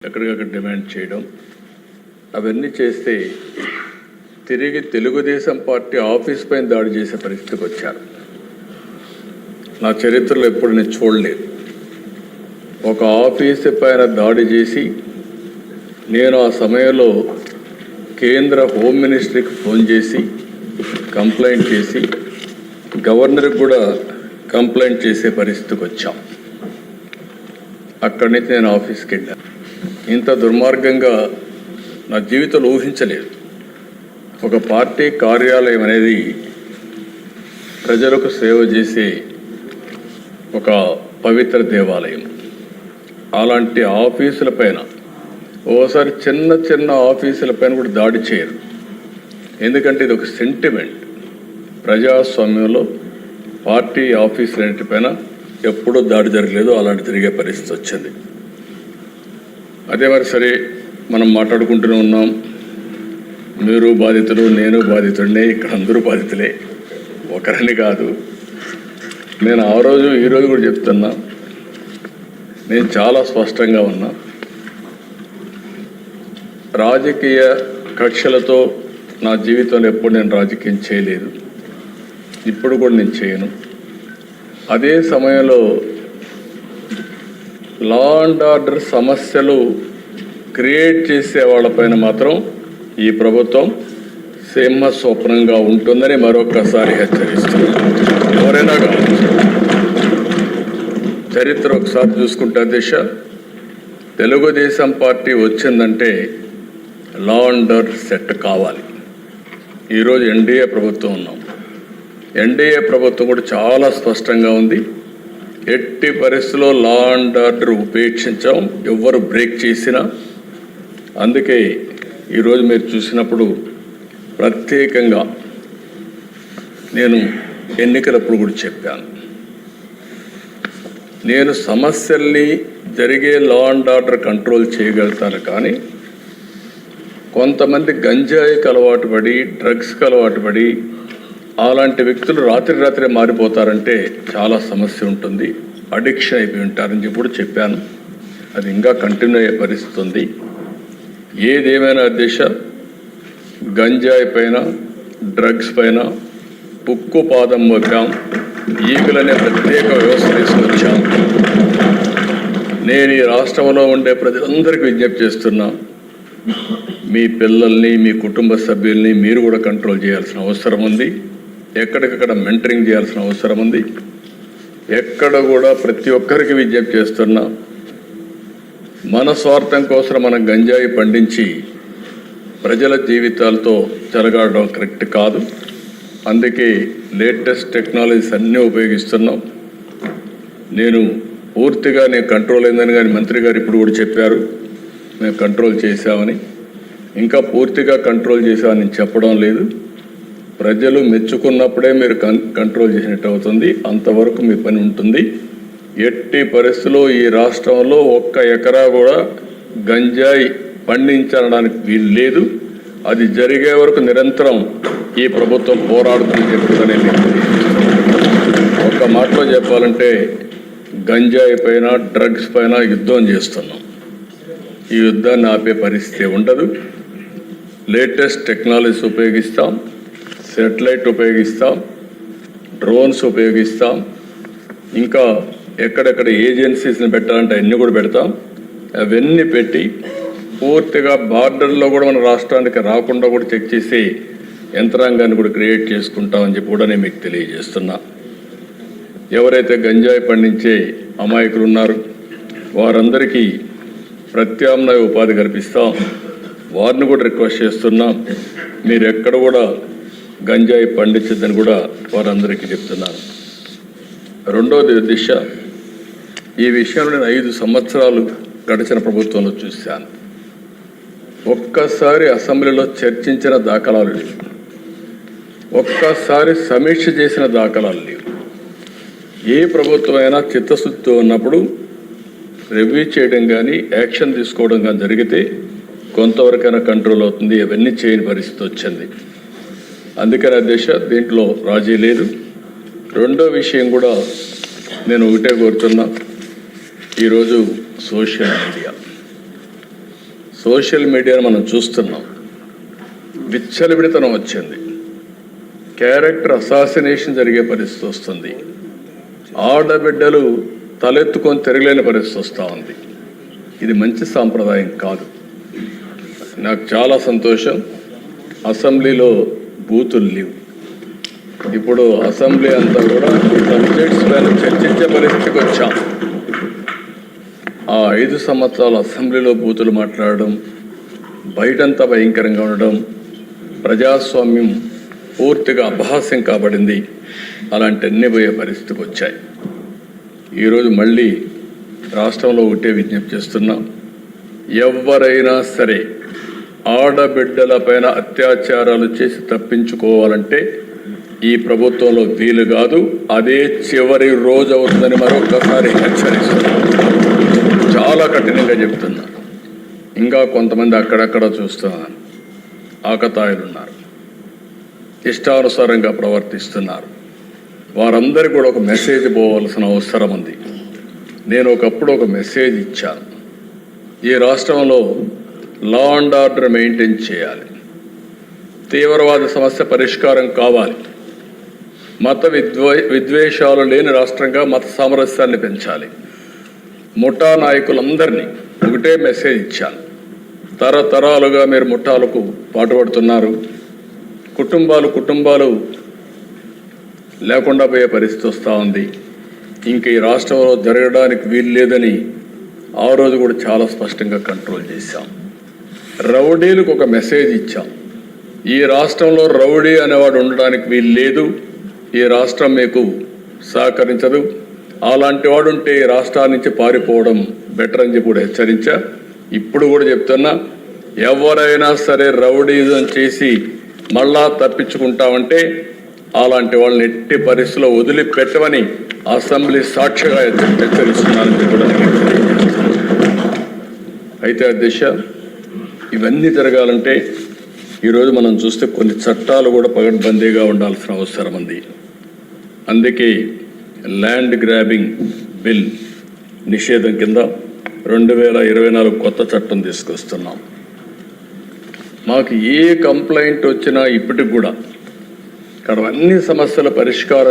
ఎక్కడికక్కడ డిమాండ్ చేయడం అవన్నీ చేస్తే తిరిగి తెలుగుదేశం పార్టీ ఆఫీస్ పైన దాడి చేసే పరిస్థితికి వచ్చారు. నా చరిత్రలో ఎప్పుడు నేను చూడలేదు. ఒక ఆఫీసు పైన దాడి చేసి నేను ఆ సమయంలో కేంద్ర హోమ్ మినిస్ట్రీకి ఫోన్ చేసి కంప్లైంట్ చేసి గవర్నర్కి కూడా కంప్లైంట్ చేసే పరిస్థితికి వచ్చాం. అక్కడి నుంచి నేను ఆఫీస్కి వెళ్ళాను. ఇంత దుర్మార్గంగా నా జీవితంలో ఊహించలేదు. ఒక పార్టీ కార్యాలయం అనేది ప్రజలకు సేవ చేసే ఒక పవిత్ర దేవాలయం. అలాంటి ఆఫీసుల పైన ఓసారి చిన్న చిన్న ఆఫీసుల పైన కూడా దాడి చేయరు. ఎందుకంటే ఇది ఒక సెంటిమెంట్. ప్రజాస్వామ్యంలో పార్టీ ఆఫీసులన్నిటిపైన ఎప్పుడూ దాడి జరగలేదు. అలాంటి జరిగే పరిస్థితి వచ్చింది. అదే మరి సరే, మనం మాట్లాడుకుంటూనే ఉన్నాం. మీరు బాధితులు, నేను బాధితుడినే, ఇక్కడ అందరూ బాధితులే, ఒకరిని కాదు. నేను ఆ రోజు ఈరోజు కూడా చెప్తున్నా, నేను చాలా స్పష్టంగా ఉన్నా. రాజకీయ కక్షలతో నా జీవితంలో ఎప్పుడు నేను రాజకీయం చేయలేదు, ఇప్పుడు కూడా నేను చేయను. అదే సమయంలో లా అండ్ ఆర్డర్ సమస్యలు క్రియేట్ చేసే వాళ్ళపైన మాత్రం ఈ ప్రభుత్వం సింహ స్వప్నంగా ఉంటుందని మరొకసారి హెచ్చరిస్తున్నాను. ఎవరైనా కావచ్చు. చరిత్ర ఒకసారి చూసుకుంటే దిశ తెలుగుదేశం పార్టీ వచ్చిందంటే లా అండ్ ఆర్డర్ సెట్ కావాలి. ఈరోజు ఎన్డీఏ ప్రభుత్వం ఉన్నాం. ఎన్డీఏ ప్రభుత్వం కూడా చాలా స్పష్టంగా ఉంది. ఎట్టి పరిస్థితుల్లో లా అండ్ ఆర్డర్ ఉపేక్షించాం, ఎవరు బ్రేక్ చేసినా. అందుకే ఈరోజు మీరు చూసినప్పుడు ప్రత్యేకంగా నేను ఎన్నికలప్పుడు కూడా చెప్పాను, నేను సమస్యల్ని జరిగే లా అండ్ ఆర్డర్ కంట్రోల్ చేయగలుగుతాను. కానీ కొంతమంది గంజాయికి అలవాటు పడి, డ్రగ్స్కి అలవాటు పడి అలాంటి వ్యక్తులు రాత్రి మారిపోతారంటే చాలా సమస్య ఉంటుంది. అడిక్షన్ అయిపోయి ఉంటారని చెప్పి చెప్పాను. అది ఇంకా కంటిన్యూ అయ్యే పరిస్థితి ఉంది. ఏదేమైనా దిశ గంజాయి పైన, డ్రగ్స్ పైన ఉక్కు పాదం మోపాం. ఈగలనే ప్రత్యేక వ్యవస్థ తీసుకొచ్చాం. నేను ఈ రాష్ట్రంలో ఉండే ప్రజలందరికీ విజ్ఞప్తి చేస్తున్నా, మీ పిల్లల్ని, మీ కుటుంబ సభ్యుల్ని మీరు కూడా కంట్రోల్ చేయాల్సిన అవసరం ఉంది. ఎక్కడికక్కడ మెంటరింగ్ చేయాల్సిన అవసరం ఉంది. ఎక్కడ కూడా ప్రతి ఒక్కరికి విజ్ఞప్తి చేస్తున్నా, మన స్వార్థం కోసం మనం గంజాయి పండించి ప్రజల జీవితాలతో చెలగాడడం కరెక్ట్ కాదు. అందుకే లేటెస్ట్ టెక్నాలజీస్ అన్నీ ఉపయోగిస్తున్నాం. నేను కంట్రోల్ అయిందని కానీ మంత్రి గారు ఇప్పుడు కూడా చెప్పారు, మేము కంట్రోల్ చేశామని. ఇంకా పూర్తిగా కంట్రోల్ చేశామని చెప్పడం లేదు. ప్రజలు మెచ్చుకున్నప్పుడే మీరు కంట్రోల్ చేసినట్టు అవుతుంది. అంతవరకు మీ పని ఉంటుంది. ఎట్టి పరిస్థితుల్లో ఈ రాష్ట్రంలో 1 ఎకరా కూడా గంజాయి పండించడానికి వీలు లేదు. అది జరిగే వరకు నిరంతరం ఈ ప్రభుత్వం పోరాడుతుంది చెప్తుందని మీకు ఒక మాటలో చెప్పాలంటే, గంజాయి పైన, డ్రగ్స్ పైన యుద్ధం చేస్తున్నాం. ఈ యుద్ధాన్ని ఆపే పరిస్థితి ఉండదు. లేటెస్ట్ టెక్నాలజీస్ ఉపయోగిస్తాం, సెటిలైట్ ఉపయోగిస్తాం, డ్రోన్స్ ఉపయోగిస్తాం. ఇంకా ఎక్కడెక్కడ ఏజెన్సీస్ని పెట్టాలంటే అన్నీ కూడా పెడతాం. అవన్నీ పెట్టి పూర్తిగా బార్డర్లో కూడా మన రాష్ట్రానికి రాకుండా కూడా చెక్ చేసి యంత్రాంగాన్ని కూడా క్రియేట్ చేసుకుంటామని చెప్పి కూడా నేను మీకు తెలియజేస్తున్నా. ఎవరైతే గంజాయి పండించే అమాయకులు ఉన్నారో వారందరికీ ప్రత్యామ్నాయ ఉపాధి కల్పిస్తాం. వారిని కూడా రిక్వెస్ట్ చేస్తున్నాం, మీరు ఎక్కడ కూడా గంజాయి పండించద్దని కూడా వారందరికీ చెప్తున్నాను. రెండోది దిశ, ఈ విషయంలో నేను 5 సంవత్సరాలు గడిచిన ప్రభుత్వంలో చూశాను. ఒక్కసారి అసెంబ్లీలో చర్చించిన దాఖలాలు లేవు, ఒక్కసారి సమీక్ష చేసిన దాఖలాలు లేవు. ఏ ప్రభుత్వమైనా చిత్తశుద్ధితో ఉన్నప్పుడు రివ్యూ చేయడం కానీ, యాక్షన్ తీసుకోవడం కానీ జరిగితే కొంతవరకైనా కంట్రోల్ అవుతుంది. అవన్నీ చేయని పరిస్థితి వచ్చింది. అందుకని దిశ దీంట్లో రాజీ లేదు. రెండో విషయం కూడా నేను ఒకటే కోరుతున్నా, ఈరోజు సోషల్ మీడియా సోషల్ మీడియాను మనం చూస్తున్నాం. విచ్చలవిడితనం వచ్చింది. క్యారెక్టర్ అసాసినేషన్ జరిగే పరిస్థితి వస్తుంది. ఆడబిడ్డలు తలెత్తుకొని తిరగలేని పరిస్థితి వస్తూ ఉంది. ఇది మంచి సాంప్రదాయం కాదు. నాకు చాలా సంతోషం, అసెంబ్లీలో బూతులు లేవు. ఇప్పుడు అసెంబ్లీ అంతా కూడా సబ్జెక్ట్స్ పైన చర్చించే పరిస్థితికి వచ్చాం. ఆ 5 సంవత్సరాల అసెంబ్లీలో బూతులు మాట్లాడడం, బయటంతా భయంకరంగా ఉండడం, ప్రజాస్వామ్యం పూర్తిగా అపహాస్యం కాబడింది. అలాంటి అన్ని పోయే పరిస్థితికి వచ్చాయి. ఈరోజు మళ్ళీ రాష్ట్రంలో ఒకటే విజ్ఞప్తి చేస్తున్నాం. ఎవరైనా సరే ఆడబిడ్డల పైన అత్యాచారాలు చేసి తప్పించుకోవాలంటే ఈ ప్రభుత్వంలో వీలు కాదు. అదే చివరి రోజు అవుతుందని మరొకసారి హెచ్చరిస్తున్నాను. చాలా కఠినంగా చెప్తున్నా. ఇంకా కొంతమంది అక్కడక్కడ చూస్తున్నాను, ఆకతాయిలు ఉన్నారు, ఇష్టానుసారంగా ప్రవర్తిస్తున్నారు. వారందరికీ కూడా ఒక మెసేజ్ పోవాల్సిన అవసరం ఉంది. నేను ఒకప్పుడు ఒక మెసేజ్ ఇచ్చాను. ఈ రాష్ట్రంలో లా అండ్ ఆర్డర్ మెయింటైన్ చేయాలి. తీవ్రవాద సమస్య పరిష్కారం కావాలి. మత విద్వేషాలు లేని రాష్ట్రంగా మత సామరస్యాన్ని పెంచాలి. ముఠా నాయకులందరినీ ఒకటే మెసేజ్ ఇచ్చాను. తరతరాలుగా మీరు ముఠాలకు పాటుపడుతున్నారు. కుటుంబాలు లేకుండా పోయే పరిస్థితి వస్తూ ఉంది. ఇంక ఈ రాష్ట్రంలో జరగడానికి వీలు లేదని ఆ రోజు కూడా చాలా స్పష్టంగా కంట్రోల్ చేశాం. రౌడీలకు ఒక మెసేజ్ ఇచ్చాం. ఈ రాష్ట్రంలో రౌడీ అనేవాడు ఉండడానికి వీలు లేదు. ఈ రాష్ట్రం మీకు సహకరించదు. అలాంటి వాడు ఉంటే ఈ రాష్ట్రాల నుంచి పారిపోవడం బెటర్ అని చెప్పి కూడా హెచ్చరించా. ఇప్పుడు కూడా చెప్తున్నా, ఎవరైనా సరే రౌడీజం చేసి మళ్ళా తప్పించుకుంటామంటే అలాంటి వాళ్ళని ఎట్టి పరిస్థితిలో వదిలిపెట్టమని అసెంబ్లీ సాక్షిగా హెచ్చరిస్తున్నానని కూడా అయితే అధ్యక్ష, ఇవన్నీ జరగాలంటే ఈరోజు మనం చూస్తే కొన్ని చట్టాలు కూడా పగడ్బందీగా ఉండాల్సిన అవసరం ఉంది. అందుకే ల్యాండ్ గ్రాబింగ్ బిల్ నిషేధం కింద 2024 కొత్త చట్టం తీసుకొస్తున్నాం. మాకు ఏ కంప్లైంట్ వచ్చినా ఇప్పటికి కూడా ఇక్కడ అన్ని సమస్యల పరిష్కారం